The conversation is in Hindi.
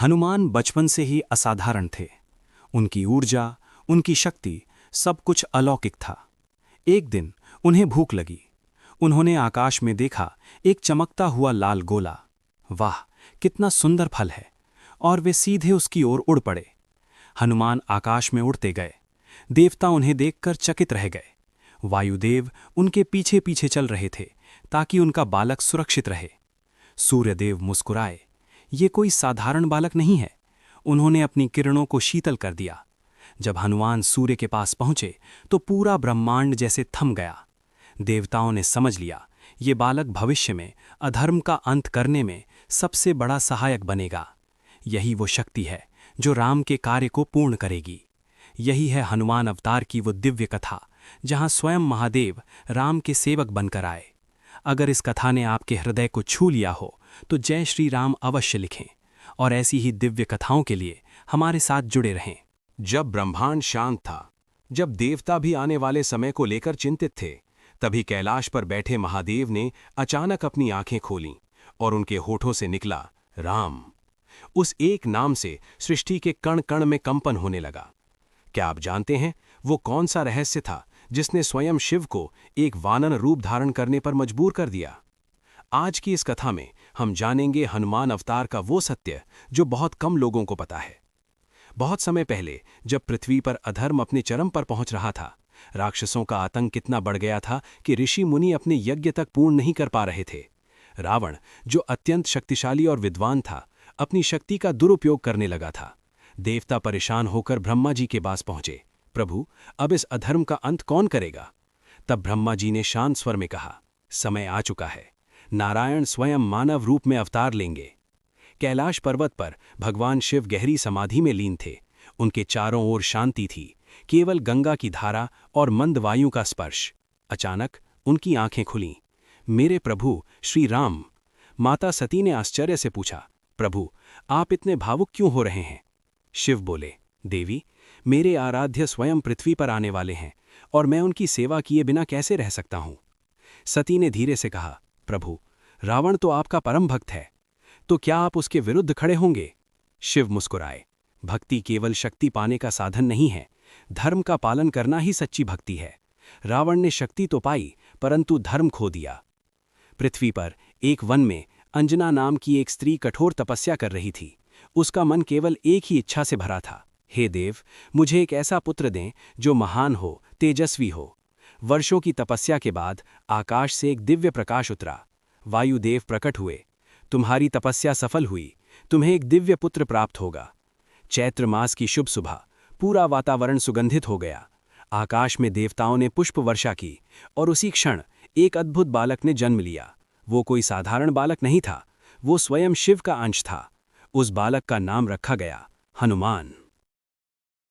हनुमान बचपन से ही असाधारण थे। उनकी ऊर्जा, उनकी शक्ति, सब कुछ अलौकिक था। एक दिन उन्हें भूख लगी। उन्होंने आकाश में देखा एक चमकता हुआ लाल गोला। वाह, कितना सुंदर फल है! और वे सीधे उसकी ओर उड़ पड़े। हनुमान आकाश में उड़ते गए। देवता उन्हें देखकर चकित रह गए। वायुदेव उनके पीछे पीछे चल रहे थे ताकि उनका बालक सुरक्षित रहे। सूर्यदेव मुस्कुराए। ये कोई साधारण बालक नहीं है। उन्होंने अपनी किरणों को शीतल कर दिया। जब हनुमान सूर्य के पास पहुंचे तो पूरा ब्रह्मांड जैसे थम गया। देवताओं ने समझ लिया, ये बालक भविष्य में अधर्म का अंत करने में सबसे बड़ा सहायक बनेगा। यही वो शक्ति है जो राम के कार्य को पूर्ण करेगी। यही है हनुमान अवतार की वो दिव्य कथा, जहां स्वयं महादेव राम के सेवक बनकर आए। अगर इस कथा ने आपके हृदय को छू लिया हो तो जय श्री राम अवश्य लिखें और ऐसी ही दिव्य कथाओं के लिए हमारे साथ जुड़े रहें। जब ब्रह्मांड शांत था, जब देवता भी आने वाले समय को लेकर चिंतित थे, तभी कैलाश पर बैठे महादेव ने अचानक अपनी आंखें खोलीं और उनके होठों से निकला राम। उस एक नाम से सृष्टि के कण कण में कंपन होने लगा। क्या आप जानते हैं वो कौन सा रहस्य था जिसने स्वयं शिव को एक वानर रूप धारण करने पर मजबूर कर दिया? आज की इस कथा में हम जानेंगे हनुमान अवतार का वो सत्य जो बहुत कम लोगों को पता है। बहुत समय पहले जब पृथ्वी पर अधर्म अपने चरम पर पहुंच रहा था, राक्षसों का आतंक कितना बढ़ गया था कि ऋषि मुनि अपने यज्ञ तक पूर्ण नहीं कर पा रहे थे। रावण, जो अत्यंत शक्तिशाली और विद्वान था, अपनी शक्ति का दुरुपयोग करने लगा था। देवता परेशान होकर ब्रह्मा जी के पास पहुंचे। प्रभु, अब इस अधर्म का अंत कौन करेगा? तब ब्रह्मा जी ने शांत स्वर में कहा, समय आ चुका है। नारायण स्वयं मानव रूप में अवतार लेंगे। कैलाश पर्वत पर भगवान शिव गहरी समाधि में लीन थे। उनके चारों ओर शांति थी, केवल गंगा की धारा और मंद वायु का स्पर्श। अचानक उनकी आंखें खुलीं। मेरे प्रभु श्री राम! माता सती ने आश्चर्य से पूछा, प्रभु, आप इतने भावुक क्यों हो रहे हैं? शिव बोले, देवी, मेरे आराध्य स्वयं पृथ्वी पर आने वाले हैं और मैं उनकी सेवा किए बिना कैसे रह सकता हूं? सती ने धीरे से कहा, प्रभु, रावण तो आपका परम भक्त है, तो क्या आप उसके विरुद्ध खड़े होंगे? शिव मुस्कुराए, भक्ति केवल शक्ति पाने का साधन नहीं है, धर्म का पालन करना ही सच्ची भक्ति है। रावण ने शक्ति तो पाई परंतु धर्म खो दिया। पृथ्वी पर एक वन में अंजना नाम की एक स्त्री कठोर तपस्या कर रही थी। उसका मन केवल एक ही इच्छा से भरा था, हे देव, मुझे एक ऐसा पुत्र दें जो महान हो, तेजस्वी हो। वर्षों की तपस्या के बाद आकाश से एक दिव्य प्रकाश उतरा। वायुदेव प्रकट हुए, तुम्हारी तपस्या सफल हुई, तुम्हें एक दिव्य पुत्र प्राप्त होगा। चैत्र मास की शुभ सुबह पूरा वातावरण सुगंधित हो गया। आकाश में देवताओं ने पुष्प वर्षा की और उसी क्षण एक अद्भुत बालक ने जन्म लिया। वो कोई साधारण बालक नहीं था, वो स्वयं शिव का अंश था। उस बालक का नाम रखा गया हनुमान।